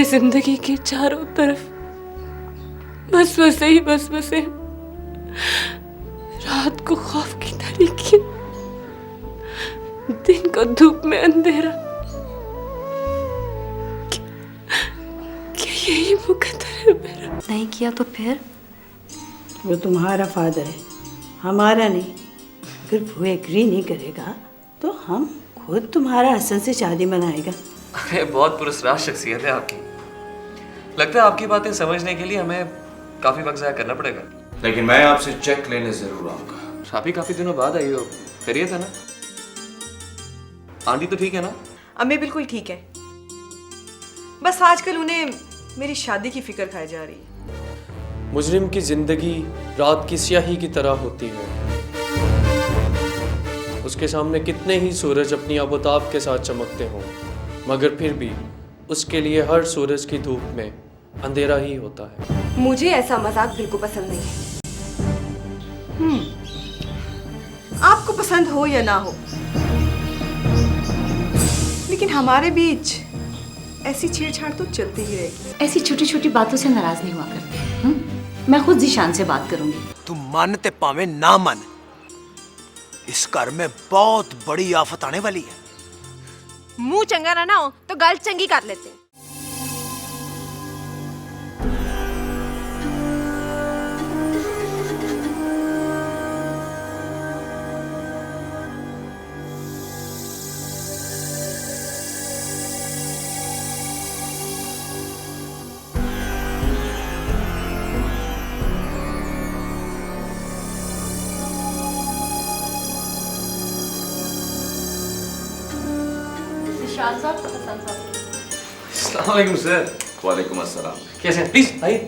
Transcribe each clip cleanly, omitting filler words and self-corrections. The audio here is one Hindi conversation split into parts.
जिंदगी के चारों तरफ वसवसे ही वसवसे, रात को खौफ की तारीकी, दिन को धूप में अंधेरा। क्या यही मुकद्दर है मेरा? नहीं किया तो फिर? वो तुम्हारा फादर है, हमारा नहीं। अगर वो एग्री नहीं करेगा तो हम खुद तुम्हारा हसन से शादी मनाएगा। अरे बहुत पुरस्कार शख्सियत है आपकी। लगता है आपकी बातें समझने के लिए हमें काफी वक्त ज़ाया करना पड़ेगा। लेकिन मैं आपसे चेक लेने जरूर आऊंगा। आप ही काफी दिनों बाद आई हो, खैरियत है ना? आंटी तो ठीक है ना? अम्मी बिल्कुल ठीक है, बस आजकल उन्हें मेरी शादी की फिक्र खाई जा रही है। मुजरिम की जिंदगी रात की स्याही की तरह होती है। उसके सामने कितने ही सूरज अपनी आबोताब के साथ चमकते हों, मगर फिर भी उसके लिए हर सूरज की धूप में अंधेरा ही होता है। मुझे ऐसा मजाक बिल्कुल पसंद नहीं है। आपको पसंद हो या ना हो, लेकिन हमारे बीच ऐसी छेड़छाड़ तो चलती ही रहेगी। ऐसी छोटी छोटी बातों से नाराज नहीं हुआ करते। मैं खुद जीशान से बात करूंगी। तू मानते पावे ना मन, इस घर में बहुत बड़ी आफत आने वाली है। मुंह चंगा ना हो तो गल चंगी कर लेते हैं। अस्सलाम वालेकुम सर। वालेकुम अस्सलाम। कैसे हैं? प्लीज आइए।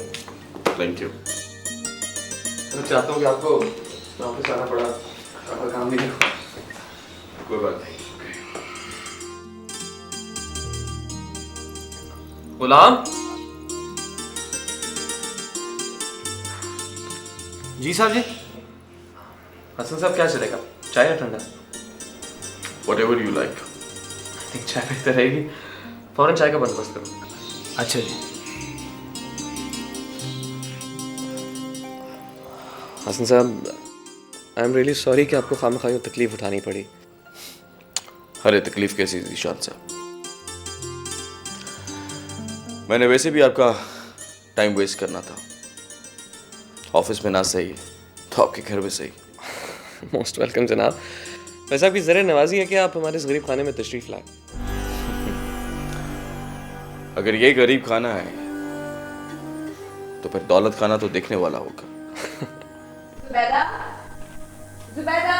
Thank you. मैं चाहता हूँ कि आपको वापस आना पड़ा, आपका काम नहीं हो। कोई बात नहीं। गुलाम। जी साहब जी। हसन साहब क्या चलेगा, चाय या ठंडा? Whatever you like. I think चाय बेहतर रहेगी। फौरन चाय का बंदोबस्त करो। अच्छा जी। हसन साहब, आई एम रियली सॉरी कि आपको खामखा यूं तकलीफ उठानी पड़ी। अरे तकलीफ कैसी थी शान साहब? मैंने वैसे भी आपका टाइम वेस्ट करना था। ऑफिस में ना सही तो आपके घर में सही। मोस्ट वेलकम जनाब। वैसे आपकी ज़रा नवाजी है कि आप हमारे इस गरीब खाने में तशरीफ लाए। अगर ये गरीब खाना है तो फिर दौलत खाना तो देखने वाला होगा। जुबैदा, जुबैदा।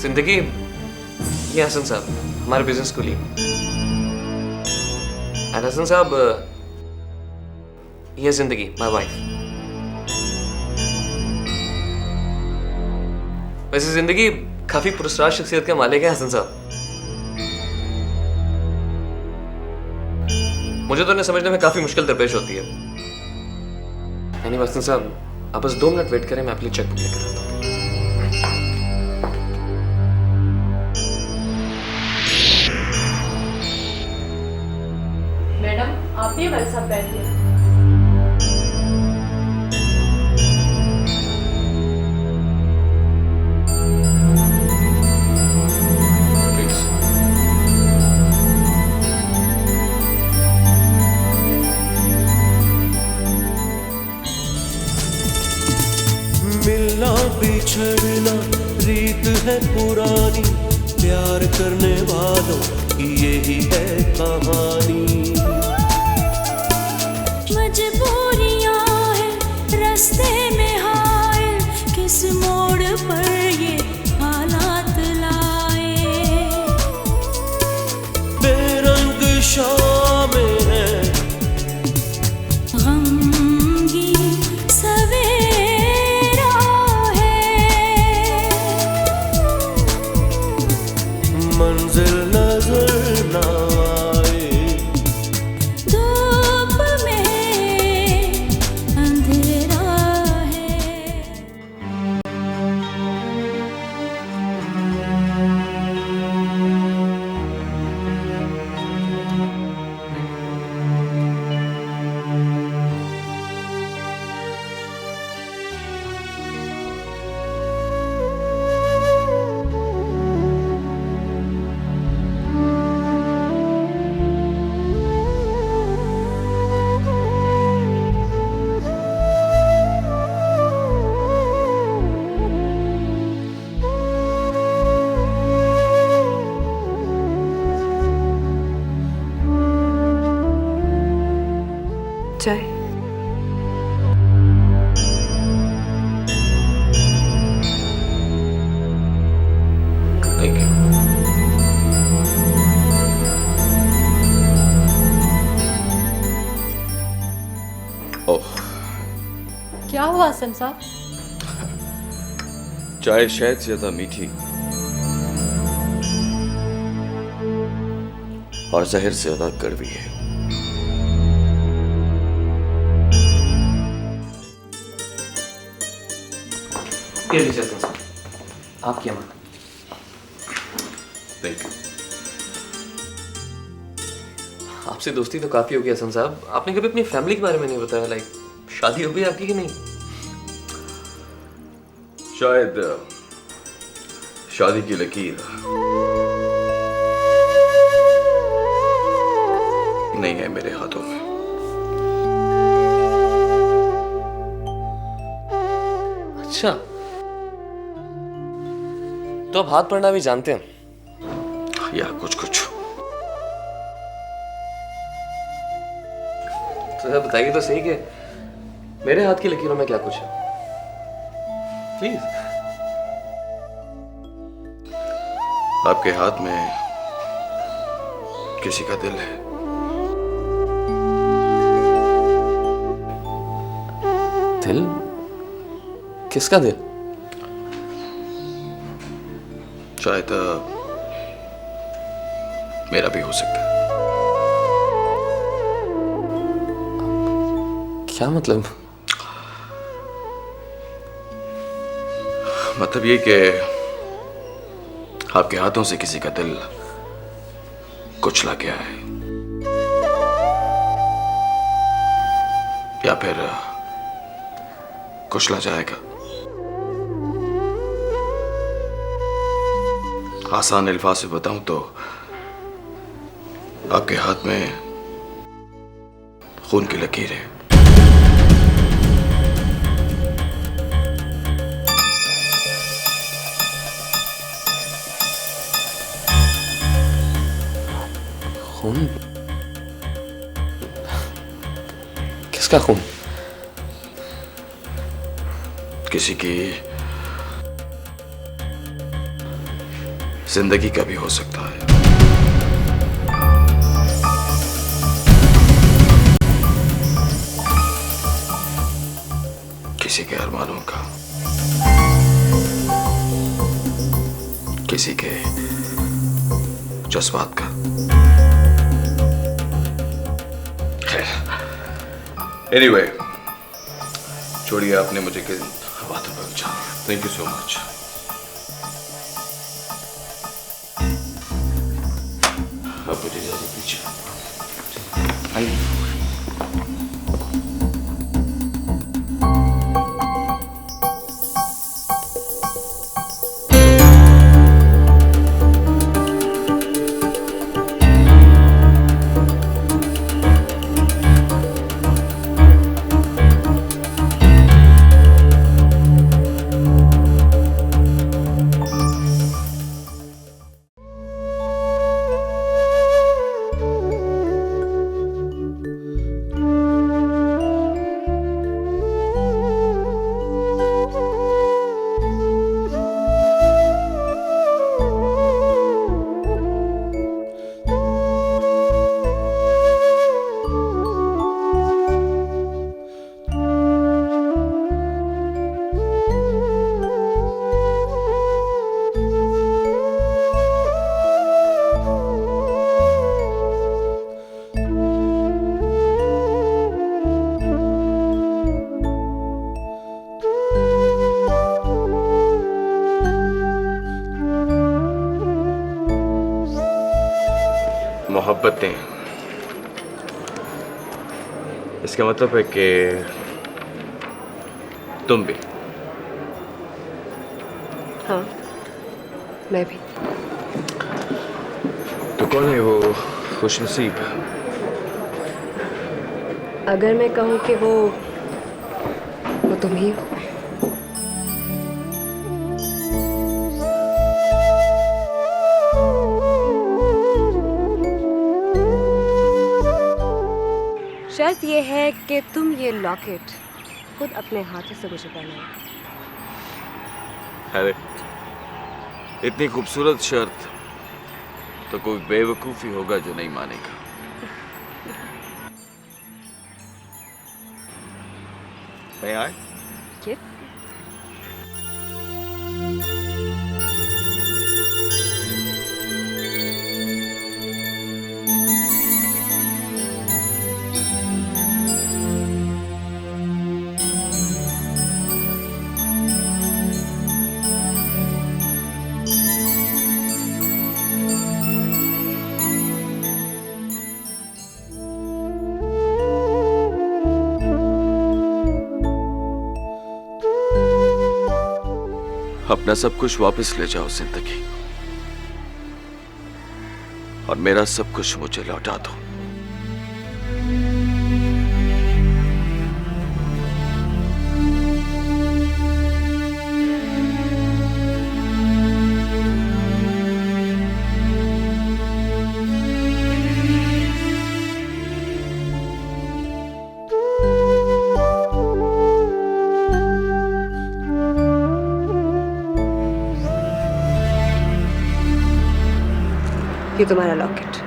जिंदगी, ये हसन साहब हमारे बिजनेस को ली। एंड हसन साहब, ये जिंदगी माय वाइफ। वैसे जिंदगी काफी पुरस्कार शख्सियत का मालिक है हसन साहब। मुझे तो उन्हें समझने में काफी मुश्किल दरपेश होती है। यानी हसन साहब, आप बस 2 मिनट वेट करें, मैं आपके लिए चेक बुक लेकर आता हूँ। मैडम, आप भी हमारे साथ बैठिए। मिलना बिछड़ना रीत है पुरानी, प्यार करने वालों की यही है कहानी। मजबूरियां हैं रास्ते में हाय, किस मोड़ पर ये हालात लाए। बेरंग शामें हैं गमगीन सवेरा है, मंजिल नजर ना आए। धूप में अंधेरा है। चाय। Thank you. ओह, क्या हुआ हसन साहब? चाय शहद से ज्यादा मीठी और जहर से ज्यादा कड़वी है। ये लीजिए हसन साहब, आपकी अमानत। Thank you. आपसे दोस्ती तो काफी होगी हसन साहब, आपने कभी अपनी फैमिली के बारे में नहीं बताया। लाइक शादी हो गई आपकी कि नहीं? शायद शादी की लकीर नहीं है मेरे हाथों में। अच्छा, तो आप हाथ पढ़ना भी जानते हैं? या कुछ कुछ। तो सर बताइए तो सही कि मेरे हाथ की लकीरों में क्या कुछ है, प्लीज। आपके हाथ में किसी का दिल है। दिल? किसका दिल? शायद मेरा भी हो सकता है। क्या मतलब? मतलब ये कि आपके हाथों से किसी का दिल कुचला गया है, या फिर कुचला जाएगा। आसान अल्फाज से बताऊं तो आपके हाथ में खून की लकीर है। खून? किसका खून? किसी की जिंदगी का भी हो सकता है। किसी के अरमानों का, किसी के जज्बात का। एनीवे, छोड़िए, आपने मुझे किन बातों पर पूछा। Thank you so much. अब मुझे इजाजत दीजिए। आइए। मोहब्बतें, इसका मतलब है कि तुम भी। हाँ, मैं भी। तो कौन है वो खुशनसीब? अगर मैं कहूँ कि वो तुम ही हो। शर्त ये है कि तुम ये लॉकेट खुद अपने हाथों से मुझे पहनाओ। अरे इतनी खूबसूरत शर्त तो कोई बेवकूफ़ी होगा जो नहीं मानेगा। मैं आए? किस? अपना सब कुछ वापस ले जाओ जिंदगी, और मेरा सब कुछ मुझे लौटा दो। ये तुम्हारा लॉकेट।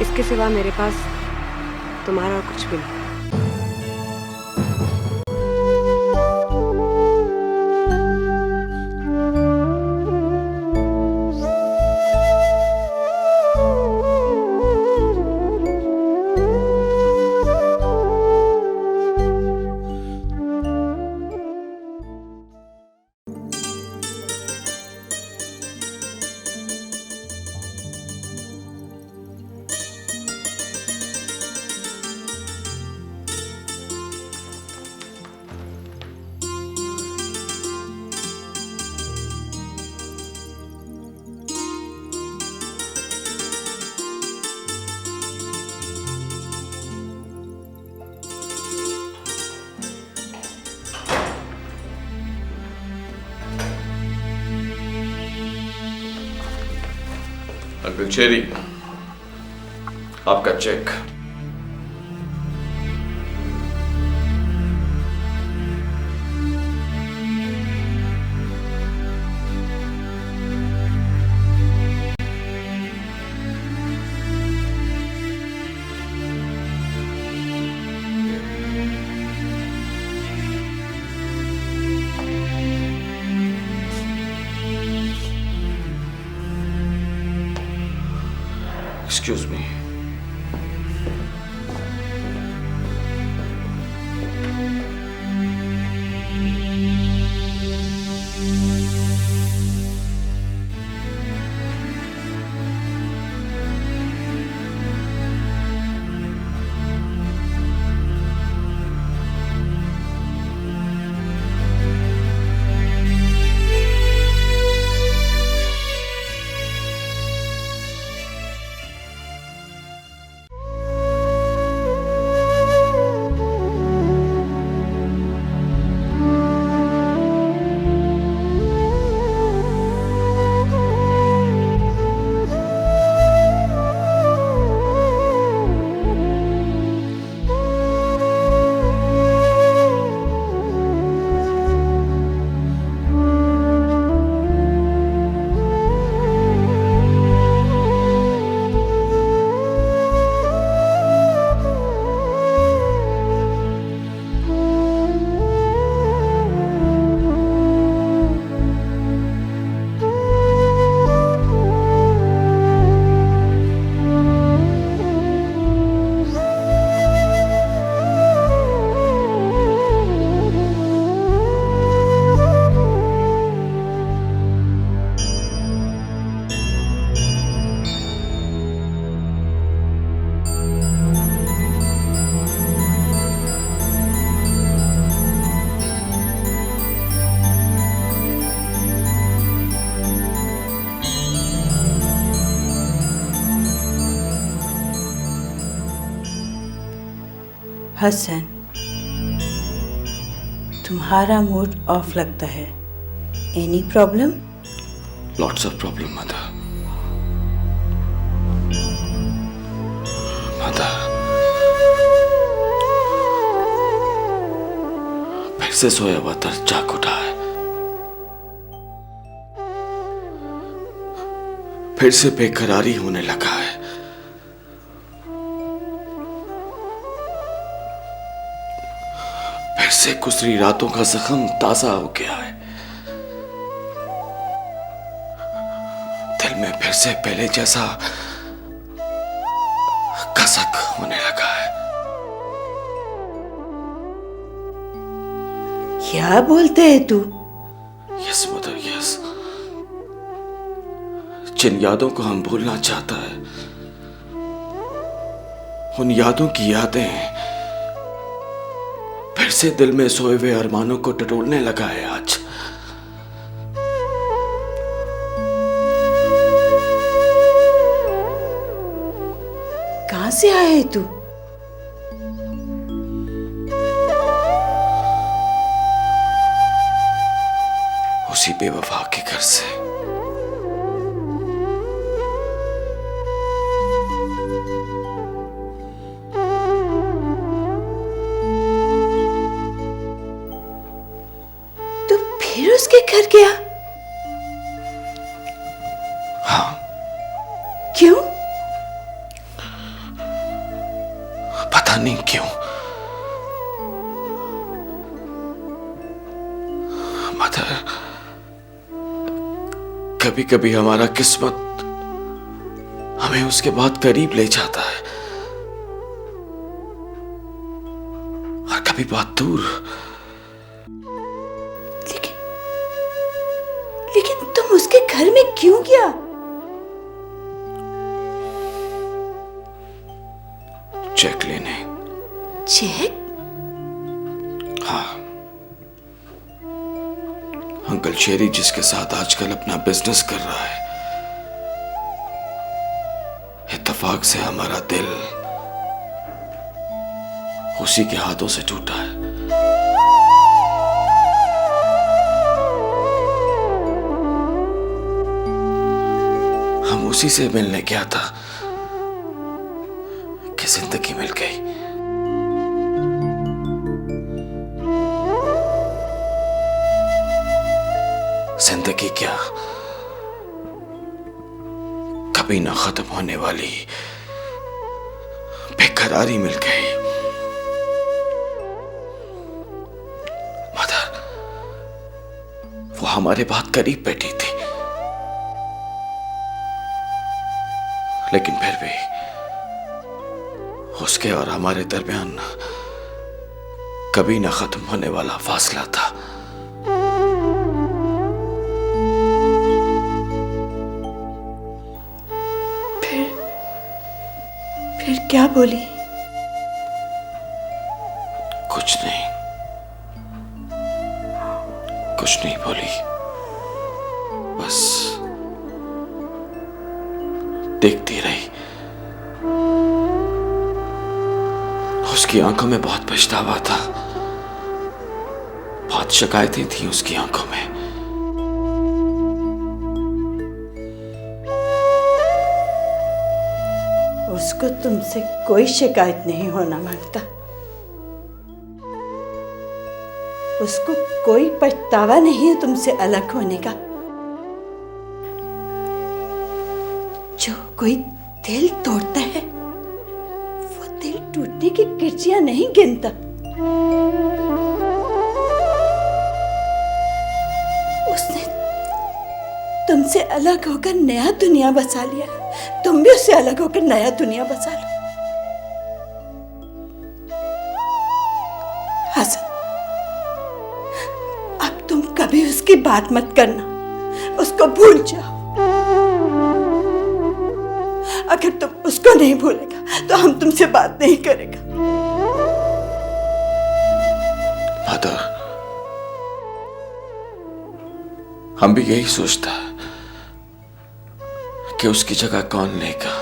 इसके सिवा मेरे पास तुम्हारा और कुछ भी नहीं। अंकल चेरी, आपका चेक। Excuse me. हसन, तुम्हारा मूड ऑफ लगता है। Any problem? Lots of problem mother. Mother, फिर से सोया हुआ दर्द जाग उठा है। फिर से बेकरारी होने लगा है। फिर से गुजरी रातों का जख्म ताजा हो गया है। दिल में फिर से पहले जैसा कसक होने लगा है। क्या बोलते है तू? Yes mother, yes. जिन यादों को हम भूलना चाहता है, उन यादों की यादें फिर से दिल में सोए हुए अरमानों को टटोलने लगा है आज। कहां से आया है तू? उसी बेवफा के घर से। तू फिर उसके घर गया? हाँ। क्यों? पता नहीं क्यों। मदर, कभी कभी हमारा किस्मत हमें उसके बाद करीब ले जाता है और कभी बहुत दूर। लेकिन तुम उसके घर में क्यों गया? चेक लेने। चेक? हाँ। अंकल शेरी जिसके साथ आजकल अपना बिजनेस कर रहा है, इत्तेफाक से हमारा दिल उसी के हाथों से टूटा है। हम उसी से मिलने गया था कि जिंदगी मिल गई। जिंदगी क्या, कभी ना खत्म होने वाली बेकरारी मिल गई। मदर, वो हमारे बहुत करीब बैठी थी, लेकिन फिर भी उसके और हमारे दरमियान कभी ना खत्म होने वाला फासला था। फिर क्या बोली? कुछ नहीं, कुछ नहीं बोली। बस देखती रही। उसकी आंखों में बहुत पछतावा था, बहुत शिकायतें थी उसकी आंखों में। उसको तुमसे कोई शिकायत नहीं होना मांगता। उसको कोई पछतावा नहीं है तुमसे अलग होने का। जो कोई दिल तोड़ता है वो दिल टूटने की गिरजियां नहीं गिनता। उसने तुमसे अलग होकर नया दुनिया बसा लिया, तुम भी उससे अलग होकर नया दुनिया बसा लो। हसन, अब तुम कभी उसकी बात मत करना, उसको भूल जाओ। अगर तुम उसको नहीं भूलेगा तो हम तुमसे बात नहीं करेगा। मदर, हम भी यही सोचता है कि उसकी जगह कौन लेगा।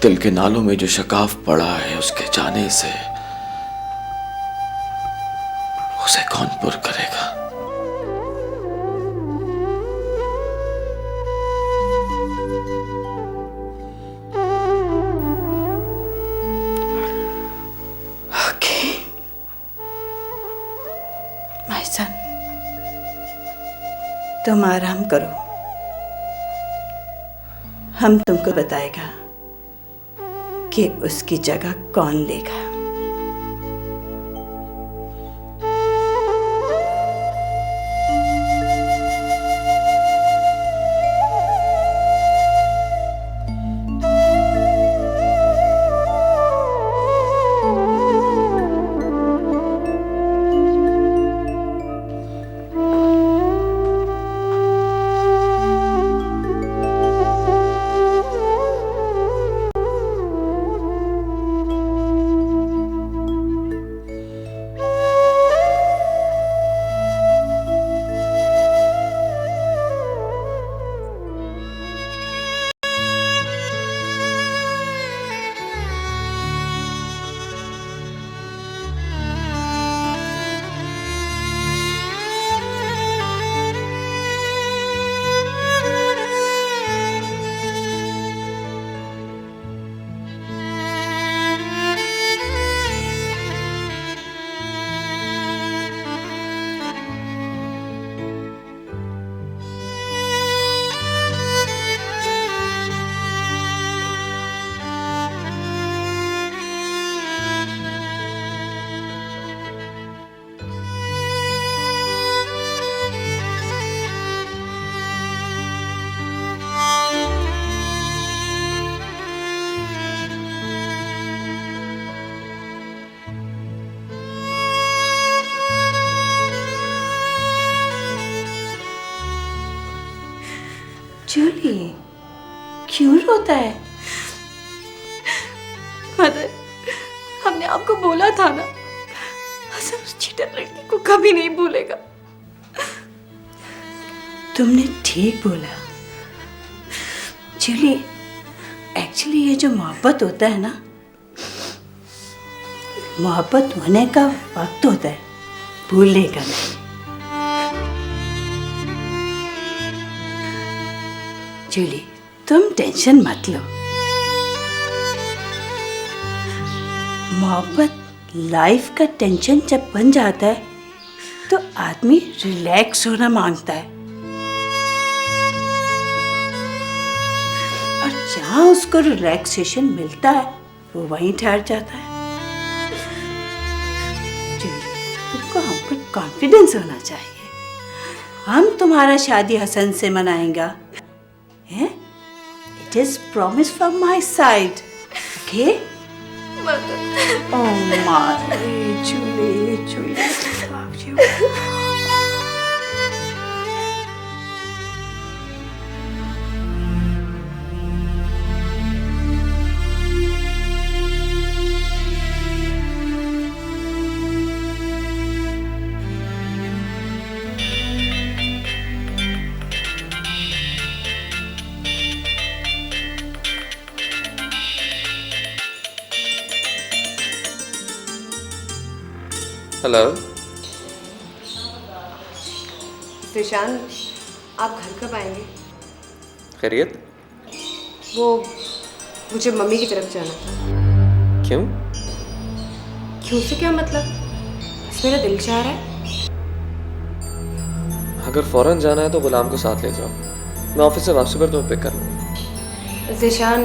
दिल के नालों में जो शकाफ पड़ा है उसके जाने से, उसे कौन पुर करेगा? माय सन, तुम आराम करो, हम तुमको बताएगा कि उसकी जगह कौन लेगा। जूली, क्यों रोता है? मदर, हमने आपको बोला था ना, हसन उस चीटर लड़की को कभी नहीं भूलेगा। तुमने ठीक बोला जूली। एक्चुअली ये जो मोहब्बत होता है ना, मोहब्बत होने का वक्त होता है, भूलने का नहीं। जूली, तुम टेंशन मत लो। मोहब्बत लाइफ का टेंशन जब बन जाता है तो आदमी रिलैक्स होना मांगता है, और जहां उसको रिलैक्सेशन मिलता है वो वहीं ठहर जाता है। जूली, तुमको हम पर कॉन्फिडेंस होना चाहिए। हम तुम्हारा शादी हसन से मनाएंगे। It is promise from my side, okay? Oh my, Julie, Julie, I love you. Hello Zeeshan, आप घर कब आएंगे? खैरियत? वो मुझे मम्मी की तरफ जाना था। क्यों? क्यों से क्या मतलब? बस मेरा दिल चाह रहा है। अगर फौरन जाना है तो गुलाम को साथ ले जाओ, मैं ऑफिस से वापसी पर तुम्हें पिक कर लूँगा। जिशान,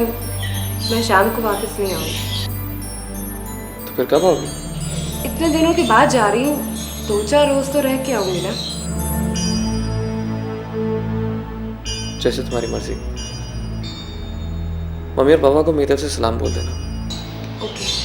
मैं शाम को वापस नहीं आऊँगी। तो फिर कब आओगी? इतने दिनों के बाद जा रही हूँ, 2-4 रोज तो रह के आऊंगी ना। जैसे तुम्हारी मर्जी। मम्मी और पापा को मेरी तरफ से सलाम बोल देना। ओके।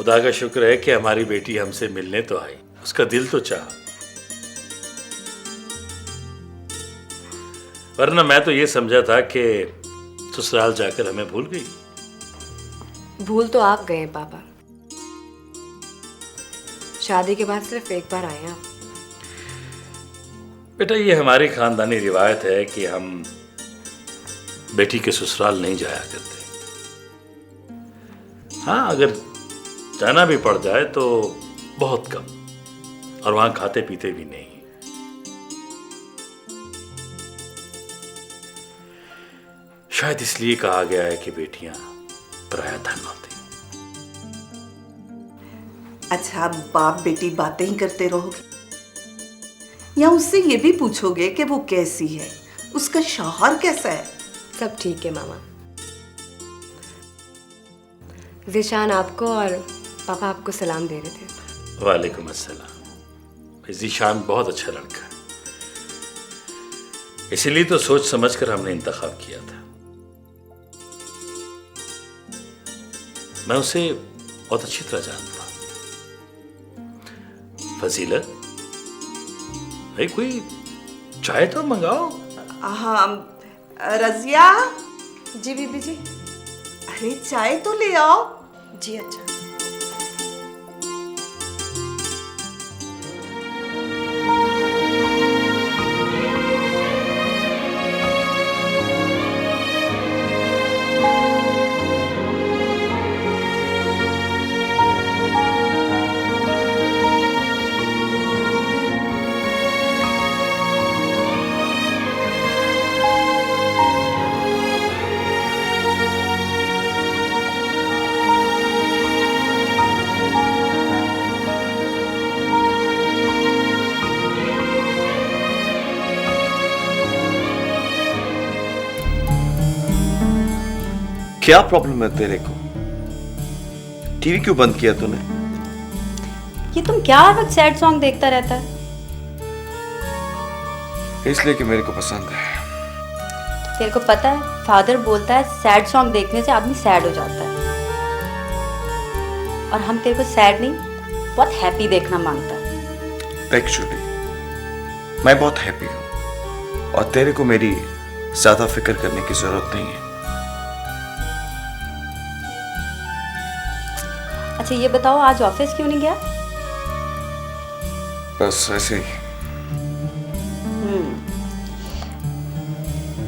खुदा का शुक्र है कि हमारी बेटी हमसे मिलने तो आई, उसका दिल तो चाहा, वरना मैं तो ये समझा था कि ससुराल जाकर हमें भूल गई। भूल तो आप गए हैं पापा, शादी के बाद सिर्फ एक बार आए आप। बेटा ये हमारी खानदानी रिवायत है कि हम बेटी के ससुराल नहीं जाया करते। हाँ, अगर जाना भी पड़ जाए तो बहुत कम, और वहां खाते पीते भी नहीं। शायद इसलिए कहा गया है कि बेटियां पराया धन होती। अच्छा, बाप बेटी बातें ही करते रहोगे या उससे ये भी पूछोगे कि वो कैसी है, उसका शौहर कैसा है? सब ठीक है मामा। ज़ीशान आपको और पापा आपको सलाम दे रहे थे। वालेकुम अस्सलाम। ज़ीशान बहुत अच्छा लड़का है, इसीलिए तो सोच समझकर हमने इंतखाब किया था। मैं उसे बहुत अच्छी तरह जानता हूं। फजीलत, भाई कोई चाय तो मंगाओ। हाँ, रजिया। जी बीबी जी। अरे चाय तो ले आओ। जी अच्छा। क्या प्रॉब्लम है तेरे को? टीवी क्यों बंद किया तूने? ये तुम क्या हर वक्त सैड सॉन्ग देखता रहता है? इसलिए कि मेरे को पसंद है। तेरे को पता है, फादर बोलता है सैड सॉन्ग देखने से आदमी सैड हो जाता है, और हम तेरे को सैड नहीं, बहुत हैप्पी देखना मांगता है। एक्चुअली मैं बहुत हैप्पी हूँ, और तेरे को मेरी ज्यादा फिक्र करने की जरूरत नहीं है। अच्छा ये बताओ, आज ऑफिस क्यों नहीं गया? बस ऐसे ही।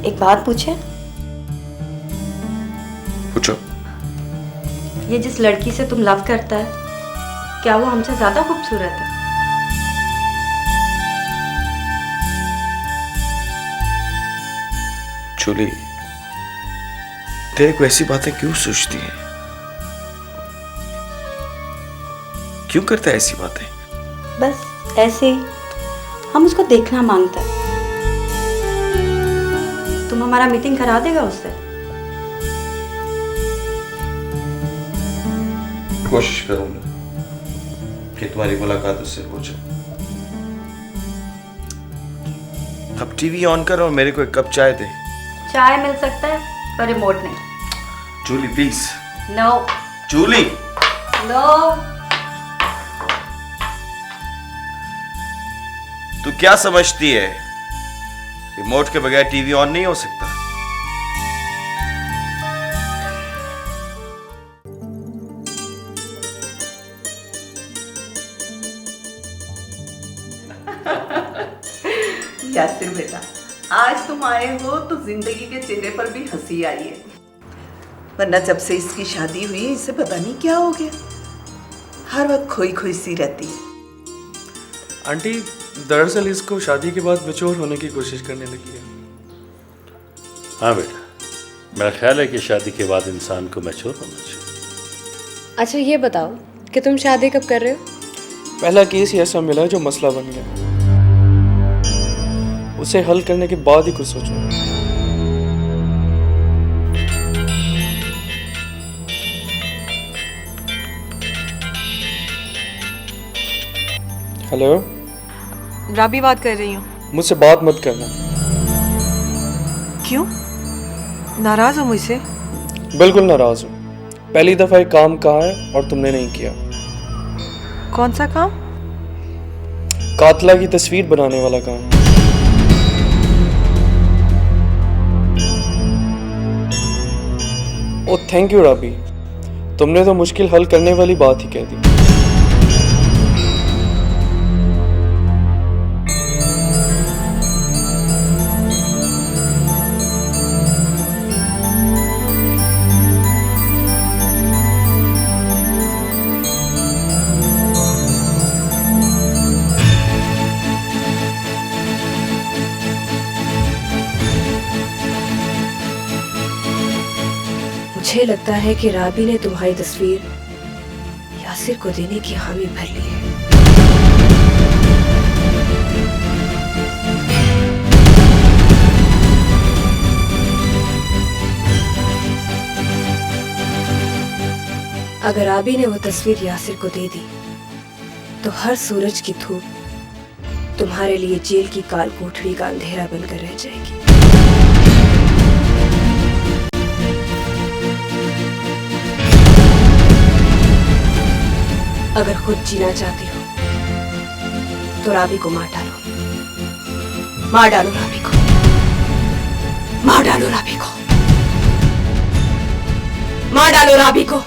एक बात पूछे? पूछो। ये जिस लड़की से तुम लव करता है, क्या वो हमसे ज्यादा खूबसूरत है? जूली, तेरे को ऐसी बातें क्यों सोचती है? क्यों करता है ऐसी बातें? बस ऐसे ही, हम उसको देखना मांगता है। तुम हमारा मीटिंग करा देगा उससे? कोशिश करूंगा कि तुम्हारी मुलाकात उससे हो जाए। अब टीवी ऑन कर और मेरे को एक कप चाय दे। चाय मिल सकता है पर रिमोट नहीं। Julie please. No. Julie. No. तू क्या समझती है? रिमोट के बगैर टीवी ऑन नहीं हो सकता। यासिर बेटा, आज तुम आए हो तो जिंदगी के चेहरे पर भी हंसी आई है, वरना जब से इसकी शादी हुई इसे पता नहीं क्या हो गया, हर वक्त खोई खोई सी रहती है। आंटी, दरअसल इसको शादी के बाद मैच्योर होने की कोशिश करने लगी है। हाँ बेटा, मेरा ख्याल है कि शादी के बाद इंसान को मैच्योर होना चाहिए। अच्छा ये बताओ कि तुम शादी कब कर रहे हो? पहला केस ही ऐसा मिला जो मसला बन गया, उसे हल करने के बाद ही कुछ सोचो। हेलो, राबी बात कर रही हूँ। मुझसे बात मत करना। क्यों? नाराज हो मुझसे? बिल्कुल नाराज हूँ। पहली दफा एक काम कहा है और तुमने नहीं किया। कौन सा काम? कातला की तस्वीर बनाने वाला काम। ओ थैंक यू राबी, तुमने तो मुश्किल हल करने वाली बात ही कह दी। मुझे लगता है कि राबी ने तुम्हारी तस्वीर यासिर को देने की हामी भर ली है। अगर राबी ने वो तस्वीर यासिर को दे दी तो हर सूरज की धूप तुम्हारे लिए जेल की काल कोठरी का अंधेरा बनकर रह जाएगी। अगर खुद जीना चाहती हो तो राबी को मार डालो, मार डालो राबी को, मार डालो राबी को, मार डालो राबी को।